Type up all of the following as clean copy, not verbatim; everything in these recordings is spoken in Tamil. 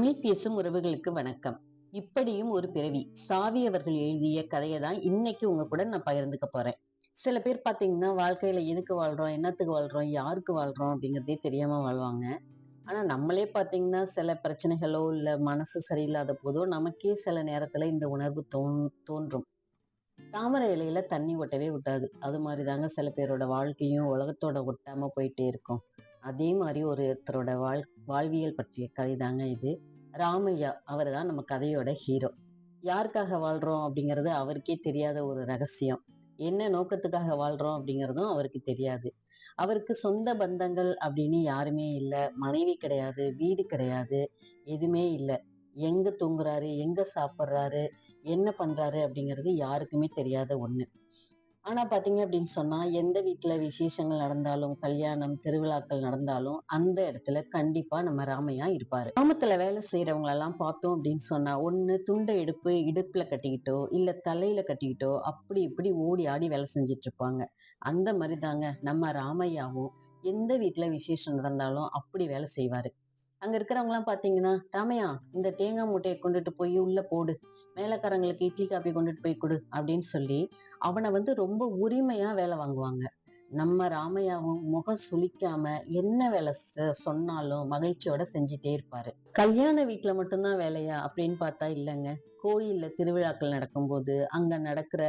தமிழ் பேசும் உறவுகளுக்கு வணக்கம். இப்படியும் ஒரு பிறவி சாவி அவர்கள் எழுதிய கதையை தான் இன்னைக்கு உங்க கூட நான் பகிர்ந்துக்க போறேன். சில பேர் பாத்தீங்கன்னா வாழ்க்கையில எதுக்கு வாழ்றோம், என்னத்துக்கு வாழ்றோம், யாருக்கு வாழ்றோம் அப்படிங்கறதே தெரியாம வாழ்வாங்க. ஆனா நம்மளே பாத்தீங்கன்னா சில பிரச்சனைகளோ இல்ல மனசு சரியில்லாத போதோ நமக்கே சில நேரத்துல இந்த உணர்வு தோன்றும். தாமரை இலையில தண்ணி ஒட்டவே விட்டாது. அது மாதிரிதாங்க சில பேரோட வாழ்க்கையும் உலகத்தோட ஒட்டாம போயிட்டே இருக்கும். அதே மாதிரி ஒருத்தரோட வாழ்வியல் பற்றிய கதை தாங்க இது. ராமையா அவர் தான் நம்ம கதையோட ஹீரோ. யாருக்காக வாழ்றோம் அப்படிங்கிறது அவருக்கே தெரியாத ஒரு ரகசியம். என்ன நோக்கத்துக்காக வாழ்றோம் அப்படிங்கிறதும் அவருக்கு தெரியாது. அவருக்கு சொந்த பந்தங்கள் அப்படின்னு யாருமே இல்ல. மனைவி கிடையாது, வீடு கிடையாது, எதுவுமே இல்ல. எங்க தூங்குறாரு, எங்க சாப்பிடுறாரு, என்ன பண்றாரு அப்படிங்கிறது யாருக்குமே தெரியாத ஒண்ணு. ஆனா பாத்தீங்க அப்படின்னு சொன்னா எந்த வீட்டுல விசேஷங்கள் நடந்தாலும், கல்யாணம் திருவிழாக்கள் நடந்தாலும் அந்த இடத்துல கண்டிப்பா நம்ம ராமையா இருப்பாரு. கிராமத்துல வேலை செய்யறவங்க எல்லாம் பார்த்தோம் அப்படின்னு சொன்னா ஒண்ணு துண்டை இடுப்புல கட்டிக்கிட்டோ இல்ல தலையில கட்டிக்கிட்டோ அப்படி இப்படி ஓடி ஆடி வேலை செஞ்சுட்டு இருப்பாங்க. அந்த மாதிரி தாங்க நம்ம ராமையாவும் எந்த வீட்டுல விசேஷம் நடந்தாலும் அப்படி வேலை செய்வாரு. அங்க இருக்கிறவங்க எல்லாம் பாத்தீங்கன்னா, ராமையா இந்த தேங்காய் மூட்டையை கொண்டுட்டு போய் உள்ள போடு, மேலக்காரங்களுக்கு இட்லி காப்பி கொண்டுட்டு போய் கொடு அப்படின்னு சொல்லி அவனை வந்து ரொம்ப உரிமையா வேலை வாங்குவாங்க. நம்ம ராமையாவும் முகம் சுளிக்காம என்ன வேலை சொன்னாலும் மகிழ்ச்சியோட செஞ்சுட்டே இருப்பாரு. கல்யாண வீட்டுல மட்டும்தான் வேலையா அப்படின்னு பார்த்தா இல்லைங்க. கோயில்ல திருவிழாக்கள் நடக்கும்போது அங்க நடக்கிற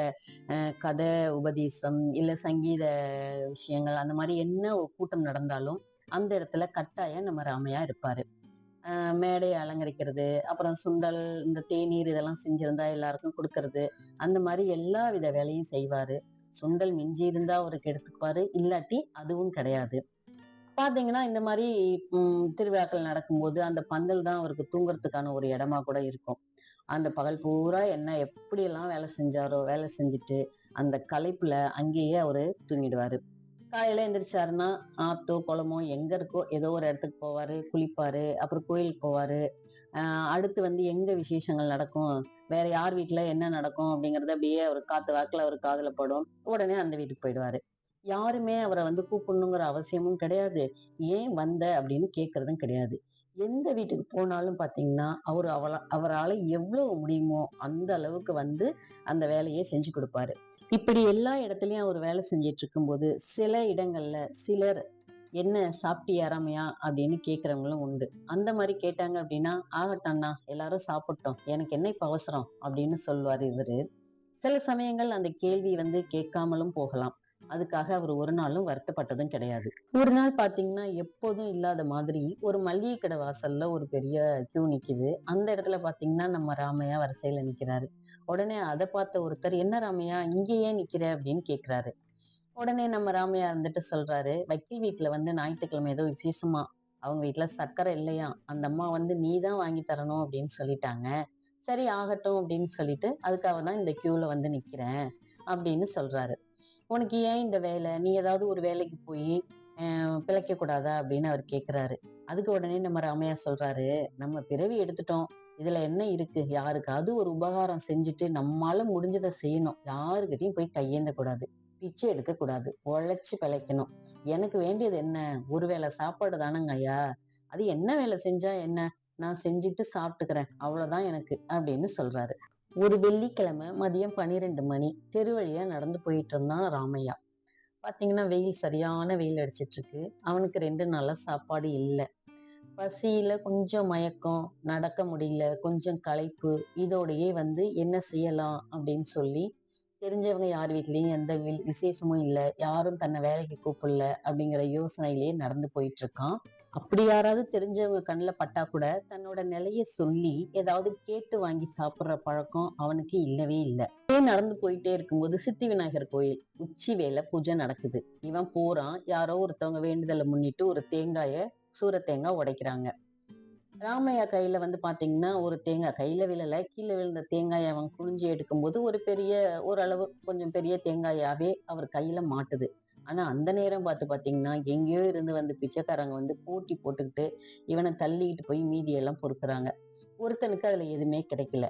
கதை உபதேசம் இல்ல சங்கீத விஷயங்கள் அந்த மாதிரி என்ன ஒரு கூட்டம் நடந்தாலும் அந்த இடத்துல கட்டாயம் நம்ம ராமையா இருப்பாரு. மேடையை அலங்கரிக்கிறது, அப்புறம் சுண்டல், இந்த தேநீர் இதெல்லாம் செஞ்சிருந்தா எல்லாருக்கும் கொடுக்கறது, அந்த மாதிரி எல்லா வித வேலையும் செய்வாரு. சுண்டல் மிஞ்சி இருந்தா அவருக்கு எடுத்துக்குவாரு, இல்லாட்டி அதுவும் கிடையாது. பாத்தீங்கன்னா இந்த மாதிரி திருவிழாக்கள் நடக்கும்போது அந்த பந்தல் தான் அவருக்கு தூங்குறதுக்கான ஒரு இடமா கூட இருக்கும். அந்த பகல் பூரா என்ன எப்படியெல்லாம் வேலை செஞ்சாரோ வேலை செஞ்சுட்டு அந்த களைப்புல அங்கேயே அவரு தூங்கிடுவாரு. காலையில எந்திரிச்சாருன்னா ஆத்தோ குளமோ எங்க இருக்கோ ஏதோ ஒரு இடத்துக்கு போவாரு, குளிப்பாரு, அப்புறம் கோயிலுக்கு போவாரு. அடுத்து வந்து எங்க விசேஷங்கள் நடக்கும், வேற யார் வீட்டுல என்ன நடக்கும் அப்படிங்கறது அப்படியே அவர் காத்து வாக்குல அவர் காதுல படும். உடனே அந்த வீட்டுக்கு போயிடுவாரு. யாருமே அவரை வந்து கூப்பிடணுங்கிற அவசியமும் கிடையாது. ஏன் வந்த அப்படின்னு கேட்கறதும் கிடையாது. எந்த வீட்டுக்கு போனாலும் பாத்தீங்கன்னா அவரால எவ்வளவு முடியுமோ அந்த அளவுக்கு வந்து அந்த வேலையை செஞ்சு கொடுப்பாரு. இப்படி எல்லா இடத்துலயும் அவர் வேலை செஞ்சிட்டு இருக்கும்போது சில இடங்கள்ல சிலர் என்ன சாப்பிட்டியா ரம்யா அப்படின்னு கேக்குறவங்களும் உண்டு. அந்த மாதிரி கேட்டாங்க அப்படின்னா ஆகட்டம்ண்ணா எல்லாரும் சாப்பிட்டோம், எனக்கு என்ன இப்ப அவசரம் அப்படின்னு சொல்லுவாரு இவரு. சில சமயங்கள் அந்த கேள்வி வந்து கேட்காமலும் போகலாம். அதுக்காக அவர் ஒரு நாளும் வருத்தப்பட்டதும் கிடையாது. ஒரு நாள் பாத்தீங்கன்னா எப்போதும் இல்லாத மாதிரி ஒரு மளிகை கடை வாசல்ல ஒரு பெரிய கியூ நிக்குது. அந்த இடத்துல பாத்தீங்கன்னா நம்ம ராமையா வரிசையில நிக்கிறாரு. உடனே அதை பார்த்த ஒருத்தர், என்ன ராமையா இங்க ஏன் நிக்கிற அப்படின்னு கேக்குறாரு. உடனே நம்ம ராமையா இருந்துட்டு சொல்றாரு, வக்கீல் வீட்டுல வந்து ஞாயிற்றுக்கிழமை ஏதோ விசேஷமா, அவங்க வீட்டுல சர்க்கரை இல்லையா, அந்த அம்மா வந்து நீதான் வாங்கி தரணும் அப்படின்னு சொல்லிட்டாங்க. சரி ஆகட்டும் அப்படின்னு சொல்லிட்டு அதுக்காக தான் இந்த கியூல வந்து நிக்கிறேன் அப்படின்னு சொல்றாரு. உனக்கு ஏன் இந்த வேலை, நீ ஏதாவது ஒரு வேலைக்கு போய் பிழைக்க கூடாதா அப்படின்னு அவர் கேக்குறாரு. அதுக்கு உடனே நம்ம ராமையா சொல்றாரு, நம்ம பிறவி எடுத்துட்டோம், இதுல என்ன இருக்கு, யாருக்காவது ஒரு உபகாரம் செஞ்சுட்டு நம்மால முடிஞ்சதை செய்யணும், யாருக்கிட்டையும் போய் கையேந்த கூடாது, பிச்சை எடுக்க கூடாது, உழைச்சு பிழைக்கணும். எனக்கு வேண்டியது என்ன, ஒருவேளை சாப்பாடு தானங்க ஐயா, அது என்ன வேலை செஞ்சா என்ன, நான் செஞ்சுட்டு சாப்பிட்டுக்கிறேன், அவ்வளவுதான் எனக்கு அப்படின்னு சொல்றாரு. ஒரு வெள்ளிக்கிழமை மதியம் 12 மணி தெரு வழியா நடந்து போயிட்டு இருந்தான் ராமையா. பாத்தீங்கன்னா வெயில் சரியான வெயில் அடிச்சிட்டு இருக்கு. அவனுக்கு 2 நாளா சாப்பாடு இல்ல. பசியில கொஞ்சம் மயக்கம், நடக்க முடியல, கொஞ்சம் களைப்பு, இதோடயே வந்து என்ன செய்யலாம் அப்படின்னு சொல்லி தெரிஞ்சவங்க யார் வீட்லயும் எந்த விசேஷமும் இல்ல, யாரும் தன்னை வேலைக்கு கூப்பிடல அப்படிங்கிற யோசனையிலேயே நடந்து போயிட்டு இருக்கான். அப்படி யாராவது தெரிஞ்சவங்க கண்ணுல பட்டா கூட தன்னோட நிலைய சொல்லி ஏதாவது கேட்டு வாங்கி சாப்பிடுற பழக்கம் அவனுக்கு இல்லவே இல்லை. நடந்து போயிட்டே இருக்கும்போது சித்தி விநாயகர் கோயில் உச்சி வேலை பூஜை நடக்குது. இவன் போறான். யாரோ ஒருத்தவங்க வேண்டுதலை முன்னிட்டு ஒரு சூர தேங்காய் உடைக்கிறாங்க. ராமையா கையில வந்து பாத்தீங்கன்னா ஒரு தேங்காய் கையில விழல, கீழே விழுந்த தேங்காயை அவன் குனிஞ்சு எடுக்கும்போது ஒரு ஓரளவு கொஞ்சம் பெரிய தேங்காயாவே அவர் கையில மாட்டுது. ஆனா அந்த நேரம் பாத்தீங்கன்னா எங்கேயோ இருந்து வந்து பிச்சைக்காரங்க வந்து போட்டி போட்டுக்கிட்டு இவனை தள்ளிக்கிட்டு போய் மீதியெல்லாம் பொறுக்குறாங்க. ஒருத்தனுக்கு அதுல எதுவுமே கிடைக்கல.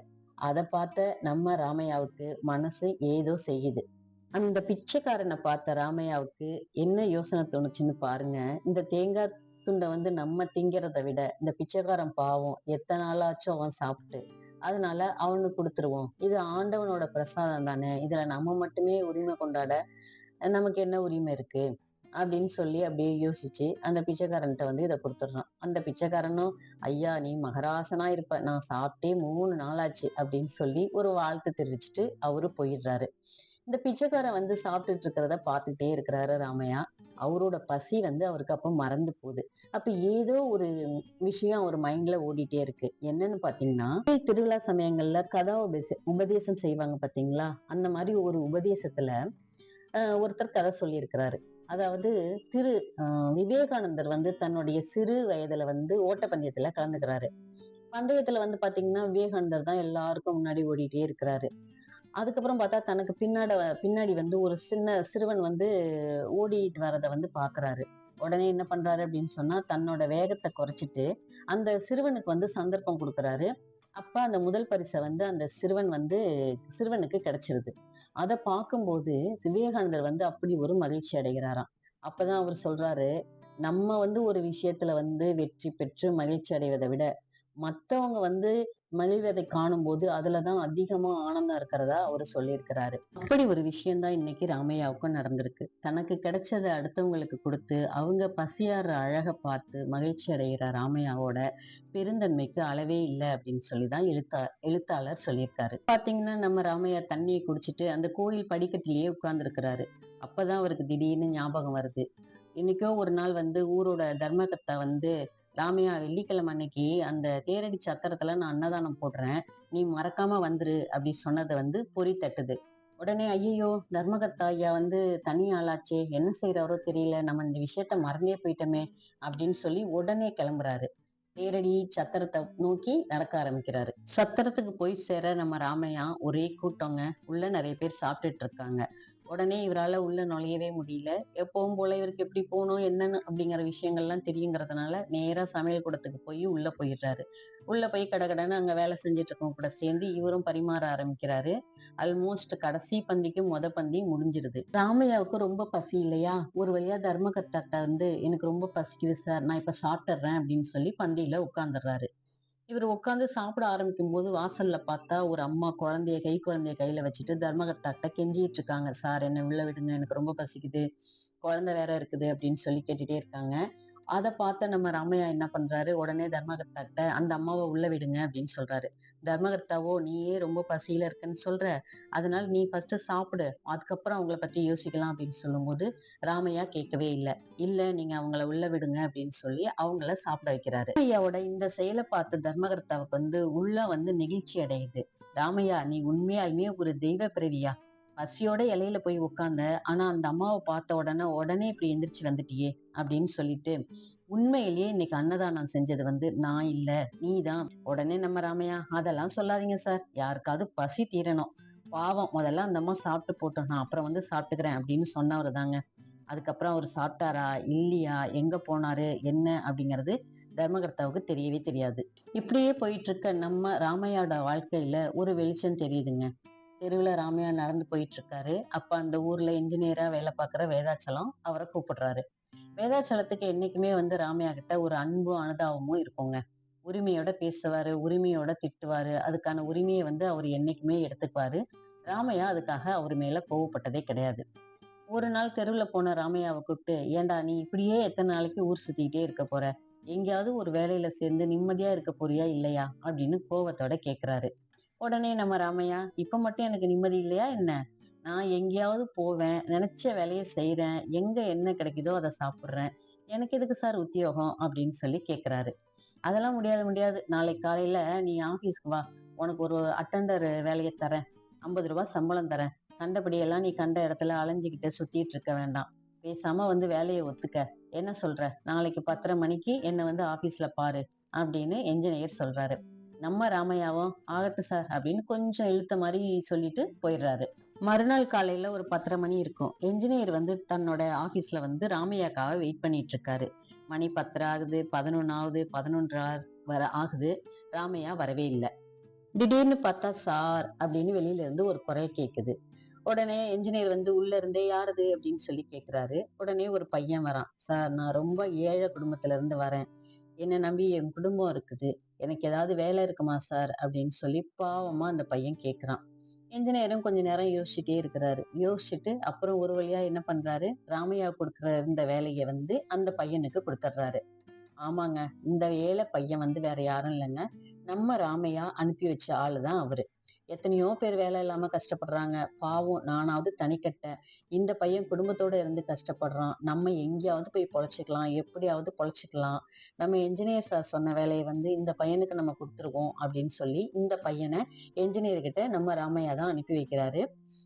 அதை பார்த்த நம்ம ராமையாவுக்கு மனசு ஏதோ செய்யுது. அந்த பிச்சைக்காரனை பார்த்த ராமையாவுக்கு என்ன யோசனை தோணுச்சுன்னு பாருங்க. இந்த தேங்காய் துண்டை வந்து நம்ம திங்கிறத விட இந்த பிச்சைக்காரன் பாவம் எத்தனை நாளாச்சும் அவன் சாப்பிட்டு, அதனால அவனுக்கு கொடுத்துருவோம். இது ஆண்டவனோட பிரசாதம் தானே, இதுல நம்ம மட்டுமே உரிமை கொண்டாட நமக்கு என்ன உரிமை இருக்கு அப்படின்னு சொல்லி அப்படியே யோசிச்சு அந்த பிச்சைக்காரன்ட்ட வந்து இதை கொடுத்துடுறான். அந்த பிச்சைக்காரனும், ஐயா நீ மகராசனா இருப்ப, நான் சாப்பிட்டே 3 நாளாச்சு அப்படின்னு சொல்லி ஒரு வாழ்த்து தெரிவிச்சுட்டு அவரு போயிடுறாரு. இந்த பிச்சைக்காரன் வந்து சாப்பிட்டுட்டு இருக்கிறத பார்த்துட்டே இருக்கிறாரு ராமையா. அவரோட பசி வந்து அவருக்கு அப்ப மறந்து போகுது. அப்ப ஏதோ ஒரு விஷயம் அவர் மைண்ட்ல ஓடிட்டே இருக்கு. என்னன்னு பாத்தீங்கன்னா, திருவிழா சமயங்கள்ல கதா உபதேசம் செய்வாங்க பாத்தீங்களா, அந்த மாதிரி ஒரு உபதேசத்துல ஒருத்தர் கதை சொல்லியிருக்கிறாரு. அதாவது திரு விவேகானந்தர் வந்து தன்னுடைய சிறு வயதுல வந்து ஓட்டப்பந்தயத்துல கலந்துக்கிறாரு. பந்தயத்துல வந்து பாத்தீங்கன்னா விவேகானந்தர் தான் எல்லாருக்கும் முன்னாடி ஓடிட்டே இருக்கிறாரு. அதுக்கப்புறம் பார்த்தா தனக்கு பின்னாடி வந்து ஒரு சிறுவன் வந்து ஓடிட்டு வரத வந்து பாக்குறாரு. உடனே என்ன பண்றாரு அப்படின்னு சொன்னா, தன்னோட வேகத்தை குறைச்சிட்டு அந்த சிறுவனுக்கு வந்து சந்தர்ப்பம் கொடுக்குறாரு. அப்ப அந்த முதல் பரிசை வந்து அந்த சிறுவனுக்கு கிடைச்சிருது. அத பார்க்கும்போது விவேகானந்தர் வந்து அப்படி ஒரு மகிழ்ச்சி அடைகிறாராம். அப்பதான் அவர் சொல்றாரு, நம்ம வந்து ஒரு விஷயத்துல வந்து வெற்றி பெற்று மகிழ்ச்சி அடைவதை விட மத்தவங்க வந்து மகிழ்வதை காணும்போது அதுலதான் அதிகமா ஆனந்தம் இருக்கிறதா அவரு சொல்லியிருக்கிறாரு. அப்படி ஒரு விஷயம்தான் இன்னைக்கு ராமையாவுக்கும் நடந்திருக்கு. தனக்கு கிடைச்சதை அடுத்தவங்களுக்கு கொடுத்து அவங்க பசியாற அழக பார்த்து மகிழ்ச்சி அடைகிற ராமையாவோட பெருந்தன்மைக்கு அளவே இல்லை அப்படின்னு சொல்லிதான் எழுத்தாளர் சொல்லியிருக்காரு. பாத்தீங்கன்னா நம்ம ராமையா தண்ணியை குடிச்சிட்டு அந்த கோயில் படிக்கட்டிலேயே உட்கார்ந்து இருக்கிறாரு. அப்பதான் அவருக்கு திடீர்னு ஞாபகம் வருது. இன்னைக்கோ ஒரு நாள் வந்து ஊரோட தர்மகர்த்தா வந்து, ராமையா வெள்ளிக்கிழமை அன்னைக்கு அந்த தேரடி சத்திரத்துல நான் அன்னதானம் போடுறேன், நீ மறக்காம வந்துரு அப்படி சொன்னதை வந்து பொறி தட்டுது. உடனே ஐயையோ, தர்மகர்த்தா ஐயா வந்து தனி ஆளாச்சே, என்ன செய்யறாரோ தெரியல, நம்ம இந்த விஷயத்த மறந்தே போயிட்டோமே அப்படின்னு சொல்லி உடனே கிளம்புறாரு. தேரடி சத்திரத்தை நோக்கி நடக்க ஆரம்பிக்கிறாரு. சத்திரத்துக்கு போய் சேர நம்ம ராமையா ஒரே கூட்டங்க. உள்ள நிறைய பேர் சாப்பிட்டுட்டு இருக்காங்க. உடனே இவரால உள்ள நுழையவே முடியல. எப்பவும் போல இவருக்கு எப்படி போகணும் என்னன்னு அப்படிங்கிற விஷயங்கள்லாம் தெரியுங்கிறதுனால நேரா சமையல் கூடத்துக்கு போய் உள்ள போயிடுறாரு. உள்ள போய் கடகடன்னு அங்க வேலை செஞ்சுட்டு இருக்கவங்க கூட சேர்ந்து இவரும் பரிமாற ஆரம்பிக்கிறாரு. ஆல்மோஸ்ட் கடைசி பந்திக்கு பந்தி முடிஞ்சிருது. ராமையாவுக்கு ரொம்ப பசி இல்லையா, ஒரு வழியா தர்மகர்த்தாட்ட வந்து எனக்கு ரொம்ப பசிக்குது சார், நான் இப்ப சாப்பிட்டுறேன் அப்படின்னு சொல்லி பந்தியில உட்கார்ந்துடுறாரு. இவர் உட்கார்ந்து சாப்பிட ஆரம்பிக்கும் போது வாசல்ல பார்த்தா ஒரு அம்மா குழந்தைய கையில வச்சுட்டு தர்மகர்த்தாட்ட கெஞ்சிட்டு இருக்காங்க. சார் என்ன உள்ள விடுங்க, எனக்கு ரொம்ப பசிக்குது, குழந்தை வேற இருக்குது அப்படின்னு சொல்லி கேட்டுட்டே இருக்காங்க. அத பார்த்த நம்ம ராமையா என்ன பண்றாரு, உடனே தர்மகர்த்தா கிட்ட அந்த அம்மாவ உள்ள விடுங்க அப்படின்னு சொல்றாரு. தர்மகர்த்தாவோ, நீயே ரொம்ப பசியில இருக்கன்னு சொல்ற, அதனால நீ ஃபர்ஸ்ட் சாப்பிடு, அதுக்கப்புறம் அவங்கள பத்தி யோசிக்கலாம் அப்படின்னு சொல்லும்போது ராமையா கேட்கவே இல்ல. இல்ல நீங்க அவங்கள உள்ள விடுங்க அப்படின்னு சொல்லி அவங்கள சாப்பிட வைக்கிறாரு. ராமையாவோட இந்த செயலை பார்த்து தர்மகர்த்தாவுக்கு வந்து உள்ள வந்து நெகிழ்ச்சி அடையுது. ராமையா, நீ உண்மையாலுமே ஒரு தெய்வ பிறவியா, பசியோட இலையில போய் உட்கார்ந்த, ஆனா அந்த அம்மாவை பார்த்த உடனே இப்படி எந்திரிச்சு வந்துட்டியே அப்படின்னு சொல்லிட்டு, உண்மையிலேயே இன்னைக்கு அன்னதானம் செஞ்சது வந்து நான் இல்ல, நீதான். உடனே நம்ம ராமையா, அதெல்லாம் சொல்லாதீங்க சார், யாருக்காவது பசி தீரணும், பாவம் முதல்ல அந்த அம்மா சாப்பிட்டு போட்டோம், நான் அப்புறம் வந்து சாப்பிட்டுக்கிறேன் அப்படின்னு சொன்னவர் தாங்க. அதுக்கப்புறம் அவர் சாப்பிட்டாரா இல்லையா, எங்க போனாரு என்ன அப்படிங்கிறது தர்மகர்த்தாவுக்கு தெரியவே தெரியாது. இப்படியே போயிட்டு இருக்க நம்ம ராமையாவோட வாழ்க்கையில ஒரு வெளிச்சம் தெரியுதுங்க. தெருவுல ராமையா நடந்து போயிட்டு இருக்காரு. அப்ப அந்த ஊர்ல இன்ஜினியரா வேலை பார்க்கிற வேதாச்சலம் அவரை கூப்பிடுறாரு. வேதாச்சலத்துக்கு என்னைக்குமே வந்து ராமையா கிட்ட ஒரு அன்பும் அனுதாபமும் இருக்குங்க. உரிமையோட பேசுவாரு, உரிமையோட திட்டுவாரு. அதுக்கான உரிமையை வந்து அவர் என்னைக்குமே எடுத்துக்குவாரு. ராமையா அதுக்காக அவர் மேல கோவப்பட்டதே கிடையாது. ஒரு நாள் தெருவுல போன ராமையாவை கூப்பிட்டு, ஏண்டா நீ இப்படியே எத்தனை நாளைக்கு ஊர் சுத்திக்கிட்டே இருக்க போற, எங்கேயாவது ஒரு வேலையில சேர்ந்து நிம்மதியா இருக்க போறியா இல்லையா அப்படின்னு கோவத்தோட கேக்குறாரு. உடனே நம்ம ராமையா, இப்ப மட்டும் எனக்கு நிம்மதி இல்லையா என்ன, நான் எங்கேயாவது போவேன், நினைச்ச வேலையை செய்யறேன், எங்க என்ன கிடைக்குதோ அதை சாப்பிடுறேன், எனக்கு எதுக்கு சார் உத்தியோகம் அப்படின்னு சொல்லி கேக்குறாரு. அதெல்லாம் முடியாது முடியாது, நாளைக்கு காலையில நீ ஆபீஸ்க்கு வா, உனக்கு ஒரு அட்டெண்டர் வேலையை தரேன், 50 ரூபாய் சம்பளம் தரேன், கண்டபடியெல்லாம் நீ கண்ட இடத்துல அலைஞ்சுக்கிட்டு சுத்திட்டு இருக்க வேண்டாம், பேசாம வந்து வேலையை ஒத்துக்க, என்ன சொல்ற, நாளைக்கு 10:30 மணிக்கு என்ன வந்து ஆபீஸ்ல பாரு அப்படின்னு என்ஜினியர் சொல்றாரு. நம்ம ராமையாவும் ஆகட்டும் சார் அப்படின்னு கொஞ்சம் இழுத்த மாதிரி சொல்லிட்டு போயிடுறாரு. மறுநாள் காலையில ஒரு 10:30 மணி இருக்கும். என்ஜினியர் வந்து தன்னோட ஆபீஸ்ல வந்து ராமையாக்காக வெயிட் பண்ணிட்டு இருக்காரு. மணி 10 ஆகுது, 11 ஆகுது, 11 ஆகுது, ராமையா வரவே இல்லை. திடீர்னு பார்த்தா சார் அப்படின்னு வெளியில இருந்து ஒரு குரல் கேக்குது. உடனே என்ஜினியர் வந்து உள்ள இருந்தே யாரது அப்படின்னு சொல்லி கேக்குறாரு. உடனே ஒரு பையன் வரான். சார், நான் ரொம்ப ஏழை குடும்பத்துல இருந்து வரேன். என்ன நம்பி என் குடும்பம் இருக்குது. எனக்கு ஏதாவது வேலை இருக்குமா சார்? அப்படின்னு சொல்லி பாவமா அந்த பையன் கேட்கிறான். என்ஜினியரும் கொஞ்ச நேரம் யோசிச்சுட்டே இருக்கிறாரு. யோசிச்சுட்டு அப்புறம் ஒரு வழியா என்ன பண்றாரு, ராமையா குடுக்குற இந்த வேலைய வந்து அந்த பையனுக்கு குடுத்துடுறாரு. ஆமாங்க, இந்த ஏழை பையன் வந்து வேற யாரும் இல்லங்க. நம்ம ராமையா அனுப்பி வச்ச ஆளு தான் அவரு. எத்தனையோ பேர் வேலை இல்லாம கஷ்டப்படுறாங்க. பாவம் நானாவது தனிக்கட்ட. இந்த பையன் குடும்பத்தோட இருந்து கஷ்டப்படுறான். நம்ம எங்கேயாவது போய் பொழைச்சுக்கலாம். எப்படியாவது பொழைச்சுக்கலாம். நம்ம என்ஜினியர் சார் சொன்ன வேலைய வந்து இந்த பையனுக்கு நம்ம குடுத்துருவோம் அப்படின்னு சொல்லி, இந்த பையன என்ஜினியர் கிட்ட நம்ம ராமையா தான் அனுப்பி வைக்கிறாரு.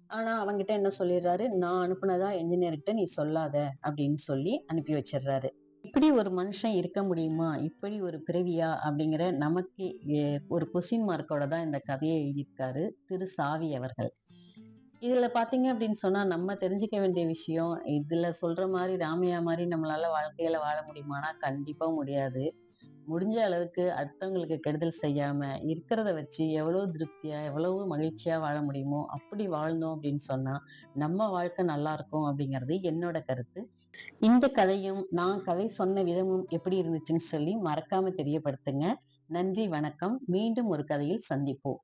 ஆனா அவன்கிட்ட என்ன சொல்லிடுறாரு, நான் அனுப்புனதா என்ஜினியர் கிட்ட நீ சொல்லாத அப்படின்னு சொல்லி அனுப்பி வச்சிடுறாரு. இப்படி ஒரு மனுஷன் இருக்க முடியுமா? இப்படி ஒரு பிறவியா? அப்படிங்கிற நமக்கே ஒரு கொஸ்டின் மார்க்கோட தான் இந்த கதைய எழுதியிருக்காரு திரு சாவி அவர்கள். இதுல பார்த்தீங்க அப்படின்னு சொன்னா, நம்ம தெரிஞ்சுக்க வேண்டிய விஷயம், இதுல சொல்ற மாரி ராமையா மாரி நம்மளால வாழ்க்கையில வாழ முடியுமானா, கண்டிப்பா முடியாது. முடிஞ்ச அளவுக்கு அடுத்தவங்களுக்கு கெடுதல் செய்யாம, இருக்கிறத வச்சு எவ்வளவு திருப்தியா, எவ்வளவு மகிழ்ச்சியா வாழ முடியுமோ, அப்படி வாழ்ந்தோம் அப்படின்னு சொன்னா, நம்ம வாழ்க்கை நல்லா இருக்கும் அப்படிங்கிறது என்னோட கருத்து. இந்த கதையும், நான் கதை சொன்ன விதமும் எப்படி இருந்துச்சுன்னு சொல்லி மறக்காம தெரியப்படுத்துங்க. நன்றி, வணக்கம். மீண்டும் ஒரு கதையில் சந்திப்போம்.